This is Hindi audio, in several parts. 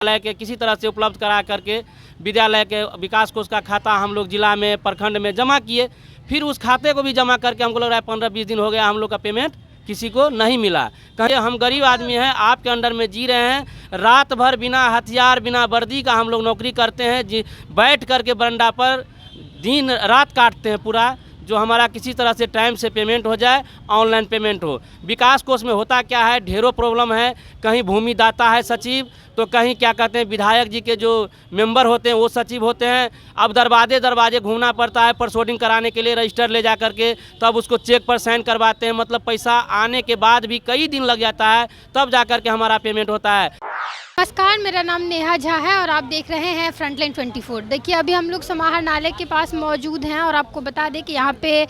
विद्यालय के किसी तरह से उपलब्ध करा करके विद्यालय के विकास कोष का खाता हम लोग जिला में प्रखंड में जमा किए। फिर उस खाते को भी जमा करके हमको लग रहा है 15-20 दिन हो गया, हम लोग का पेमेंट किसी को नहीं मिला। कहीं हम गरीब आदमी हैं, आपके अंडर में जी रहे हैं, रात भर बिना हथियार बिना वर्दी का हम लोग नौकरी करते हैं, बैठ करके बरंडा पर दिन रात काटते हैं पूरा। जो हमारा किसी तरह से टाइम से पेमेंट हो जाए, ऑनलाइन पेमेंट हो। विकास कोष में होता क्या है, ढेरों प्रॉब्लम है। कहीं भूमि दाता है सचिव, तो कहीं क्या कहते हैं विधायक जी के जो मेंबर होते हैं वो सचिव होते हैं। अब दरवाजे घूमना पड़ता है परसोडिंग कराने के लिए, रजिस्टर ले जा करके तब उसको चेक पर साइन करवाते हैं। मतलब पैसा आने के बाद भी कई दिन लग जाता है, तब जा करके हमारा पेमेंट होता है। नमस्कार, मेरा नाम नेहा झा है और आप देख रहे हैं फ्रंटलाइन 24। देखिए, अभी हम लोग समाहर नाले के पास मौजूद हैं और आपको बता दें कि यहाँ पे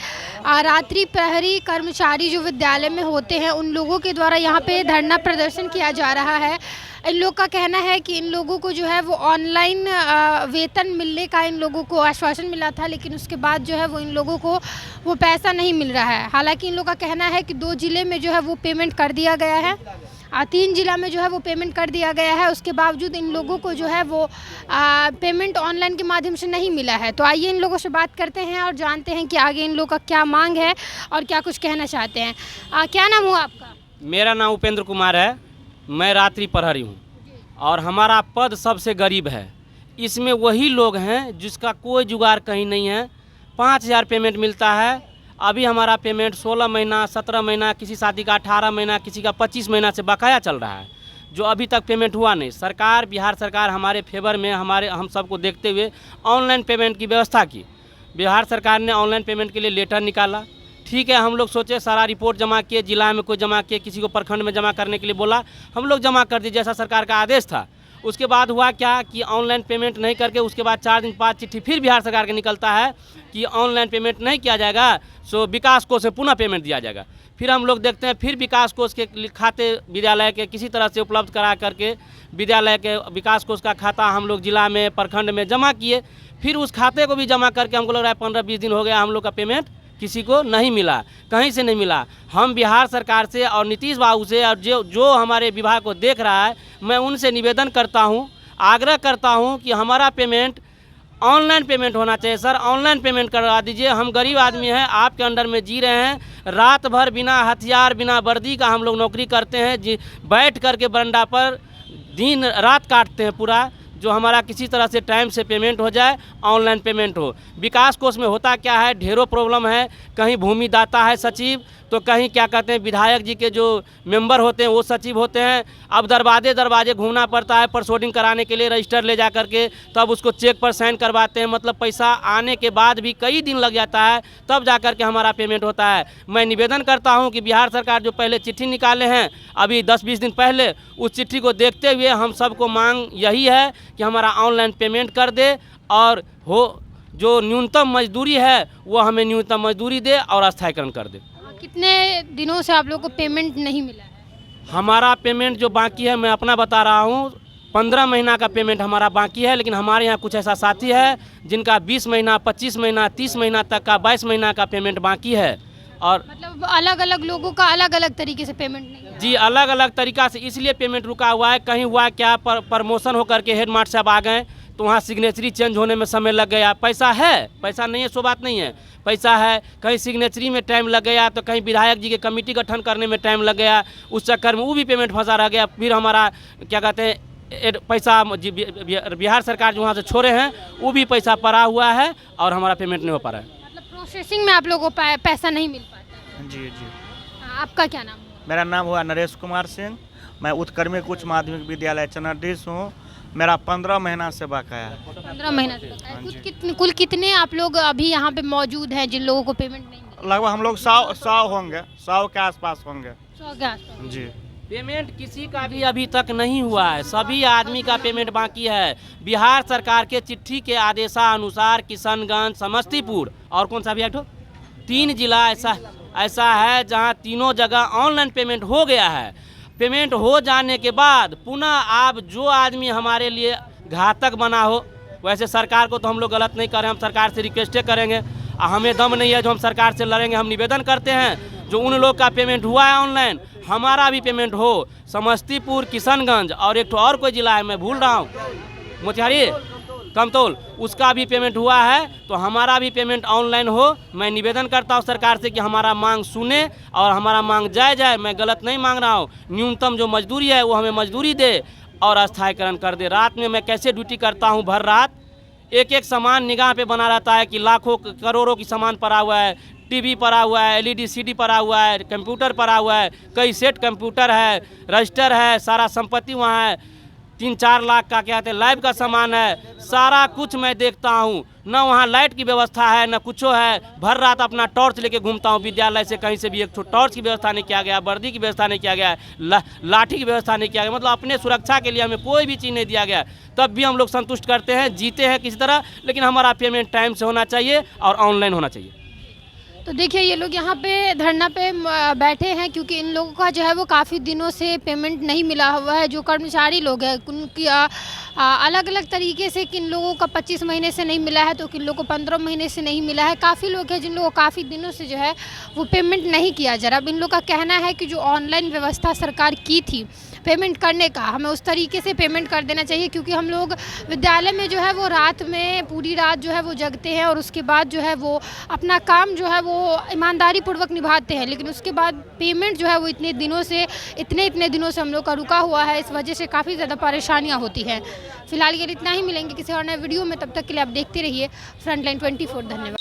रात्रि प्रहरी कर्मचारी जो विद्यालय में होते हैं उन लोगों के द्वारा यहाँ पे धरना प्रदर्शन किया जा रहा है। इन लोग का कहना है कि इन लोगों को जो है वो ऑनलाइन वेतन मिलने का इन लोगों को आश्वासन मिला था, लेकिन उसके बाद जो है वो इन लोगों को वो पैसा नहीं मिल रहा है। हालाँकि इन लोग का कहना है कि 2 जिले में जो है वो पेमेंट कर दिया गया है, 3 जिला में जो है वो पेमेंट कर दिया गया है। उसके बावजूद इन लोगों को जो है वो पेमेंट ऑनलाइन के माध्यम से नहीं मिला है। तो आइए इन लोगों से बात करते हैं और जानते हैं कि आगे इन लोगों का क्या मांग है और क्या कुछ कहना चाहते हैं। क्या नाम हुआ आपका? मेरा नाम उपेंद्र कुमार है, मैं रात्रि प्रहरी हूँ और हमारा पद सबसे गरीब है। इसमें वही लोग हैं जिसका कोई जुगाड़ कहीं नहीं है। 5,000 पेमेंट मिलता है। अभी हमारा पेमेंट 16 महीना 17 महीना, किसी शादी का 18 महीना, किसी का 25 महीना से बकाया चल रहा है, जो अभी तक पेमेंट हुआ नहीं। सरकार, बिहार सरकार हमारे फेवर में हम सबको देखते हुए ऑनलाइन पेमेंट की व्यवस्था की। बिहार सरकार ने ऑनलाइन पेमेंट के लिए लेटर निकाला। ठीक है, हम लोग सोचे सारा रिपोर्ट जमा किए, जिला में कोई जमा किए, किसी को प्रखंड में जमा करने के लिए बोला, हम लोग जमा कर दिए जैसा सरकार का आदेश था। उसके बाद हुआ क्या कि ऑनलाइन पेमेंट नहीं करके उसके बाद 4 दिन 5 चिट्ठी फिर बिहार सरकार के निकलता है कि ऑनलाइन पेमेंट नहीं किया जाएगा, सो विकास कोष से पुनः पेमेंट दिया जाएगा। फिर हम लोग देखते हैं, फिर विकास कोष के खाते विद्यालय के किसी तरह से उपलब्ध करा करके विद्यालय के विकास कोष का खाता हम लोग जिला में प्रखंड में जमा किए। फिर उस खाते को भी जमा करके हमको लग रहा है 15-20 दिन हो गया, हम लोग का पेमेंट किसी को नहीं मिला, कहीं से नहीं मिला। हम बिहार सरकार से और नीतीश बाबू से और जो हमारे विभाग को देख रहा है, मैं उनसे निवेदन करता हूं, आग्रह करता हूं कि हमारा पेमेंट ऑनलाइन पेमेंट होना चाहिए। सर, ऑनलाइन पेमेंट करवा दीजिए। हम गरीब आदमी हैं, आपके अंडर में जी रहे हैं, रात भर बिना हथियार बिना वर्दी का हम लोग नौकरी करते हैं, बैठ करके बरंडा पर दिन रात काटते हैं पूरा। जो हमारा किसी तरह से टाइम से पेमेंट हो जाए, ऑनलाइन पेमेंट हो। विकास कोष में होता क्या है, ढेरों प्रॉब्लम है। कहीं भूमि दाता है सचिव, तो कहीं क्या कहते हैं विधायक जी के जो मेंबर होते हैं वो सचिव होते हैं। अब दरवाजे घूमना पड़ता है परसोडिंग कराने के लिए, रजिस्टर ले जा करके तब उसको चेक पर साइन करवाते हैं। मतलब पैसा आने के बाद भी कई दिन लग जाता है, तब जा करके हमारा पेमेंट होता है। मैं निवेदन करता हूं कि बिहार सरकार जो पहले चिट्ठी निकाले हैं अभी 10-20 दिन पहले, उस चिट्ठी को देखते हुए हम सबको मांग यही है कि हमारा ऑनलाइन पेमेंट कर दे और जो न्यूनतम मजदूरी है वो हमें न्यूनतम मजदूरी दे और अस्थायीकरण कर दे। कितने दिनों से आप लोगों को पेमेंट नहीं मिला है? हमारा पेमेंट जो बाकी है, मैं अपना बता रहा हूँ, 15 महीना का पेमेंट हमारा बाकी है। लेकिन हमारे यहाँ कुछ ऐसा साथी है जिनका 20 महीना 25 महीना 30 महीना तक का 22 महीना का पेमेंट बाकी है। और मतलब अलग अलग लोगों का अलग अलग तरीके से पेमेंट नहीं है? जी, अलग अलग तरीका से इसलिए पेमेंट रुका हुआ है। कहीं हुआ क्या, प्रमोशन होकर के हेड मास्टर साहब आ गए तो वहाँ सिग्नेचरी चेंज होने में समय लग गया। पैसा है, पैसा नहीं है सो बात नहीं है, पैसा है। कहीं सिग्नेचरी में टाइम लग गया, तो कहीं विधायक जी के कमेटी गठन करने में टाइम लग गया, उस चक्कर में वो भी पेमेंट फंसा रह गया। फिर हमारा क्या कहते हैं पैसा बिहार सरकार जो वहाँ से छोड़े हैं वो भी पैसा पड़ा हुआ है और हमारा पेमेंट नहीं हो पा रहा है। मतलब प्रोसेसिंग में आप लोगों को पैसा नहीं मिल पाता है? जी। आपका क्या नाम हुआ? मेरा नाम हुआ नरेश कुमार सिंह। मैं उत्क्रमिक उच्च माध्यमिक विद्यालय चनडीस हूँ। मेरा 15 महीना से बकाया है। 15 महीना से बकाया है। कुल कितने आप लोग अभी यहाँ पे मौजूद हैं जिन लोगों को पेमेंट नहीं मिला? लगभग हम लोग 100 होंगे, 100 के आसपास होंगे। 100 के आसपास। जी। पेमेंट किसी का भी अभी तक नहीं हुआ है, सभी आदमी का पेमेंट बाकी है। बिहार सरकार के चिट्ठी के आदेशानुसार किशनगंज, समस्तीपुर और कौन सा भी 3 जिला ऐसा है जहां तीनों जगह ऑनलाइन पेमेंट हो गया है। पेमेंट हो जाने के बाद पुनः आप जो आदमी हमारे लिए घातक बना हो, वैसे सरकार को तो हम लोग गलत नहीं कर रहे हैं, हम सरकार से रिक्वेस्टें करेंगे, हमें दम नहीं है जो हम सरकार से लड़ेंगे। हम निवेदन करते हैं जो उन लोग का पेमेंट हुआ है ऑनलाइन, हमारा भी पेमेंट हो। समस्तीपुर, किशनगंज और एक और कोई ज़िला है, मैं भूल रहा हूँ, मोतिहारी, कमतौल, उसका भी पेमेंट हुआ है, तो हमारा भी पेमेंट ऑनलाइन हो। मैं निवेदन करता हूँ सरकार से कि हमारा मांग सुने और हमारा मांग जाए। मैं गलत नहीं मांग रहा हूँ, न्यूनतम जो मजदूरी है वो हमें मजदूरी दे और अस्थायीकरण कर दे। रात में मैं कैसे ड्यूटी करता हूँ, भर रात एक एक सामान निगाह पे बना रहता है कि लाखों करोड़ों की सामान पड़ा हुआ है, टीवी पड़ा हुआ है, एलईडी सीडी पड़ा हुआ है, कंप्यूटर पड़ा हुआ है, कई सेट कंप्यूटर है, रजिस्टर है, सारा संपत्ति वहाँ है, 3-4 लाख का क्या कहते हैं लैब का सामान है, सारा कुछ मैं देखता हूँ। न वहाँ लाइट की व्यवस्था है, न कुछ है। भर रात अपना टॉर्च लेके घूमता हूँ, विद्यालय से कहीं से भी एक टॉर्च की व्यवस्था नहीं किया गया, वर्दी की व्यवस्था नहीं किया गया, लाठी की व्यवस्था नहीं किया गया। मतलब अपने सुरक्षा के लिए हमें कोई भी चीज़ नहीं दिया गया। तब भी हम लोग संतुष्ट करते हैं, जीते हैं किसी तरह, लेकिन हमारा पेमेंट टाइम से होना चाहिए और ऑनलाइन होना चाहिए। तो देखिए ये लोग यहाँ पे धरना पे बैठे हैं क्योंकि इन लोगों का जो है वो काफ़ी दिनों से पेमेंट नहीं मिला हुआ है। जो कर्मचारी लोग हैं उनकी अलग अलग तरीके से, किन लोगों का 25 महीने से नहीं मिला है तो किन लोगों को 15 महीने से नहीं मिला है। काफ़ी लोग हैं जिन लोगों को काफ़ी दिनों से जो है वो पेमेंट नहीं किया जा रहा। अब इन लोग का कहना है कि जो ऑनलाइन व्यवस्था सरकार की थी पेमेंट करने का, हमें उस तरीके से पेमेंट कर देना चाहिए, क्योंकि हम लोग विद्यालय में जो है वो रात में पूरी रात जो है वो जगते हैं और उसके बाद जो है वो अपना काम जो है वो ईमानदारी पूर्वक निभाते हैं। लेकिन उसके बाद पेमेंट जो है वो इतने दिनों से हम लोग का रुका हुआ है। इस वजह से काफ़ी ज़्यादा परेशानियाँ होती हैं। फिलहाल के लिए इतना ही, मिलेंगे किसी और नए वीडियो में, तब तक के लिए आप देखते रहिए फ्रंटलाइन 24। धन्यवाद।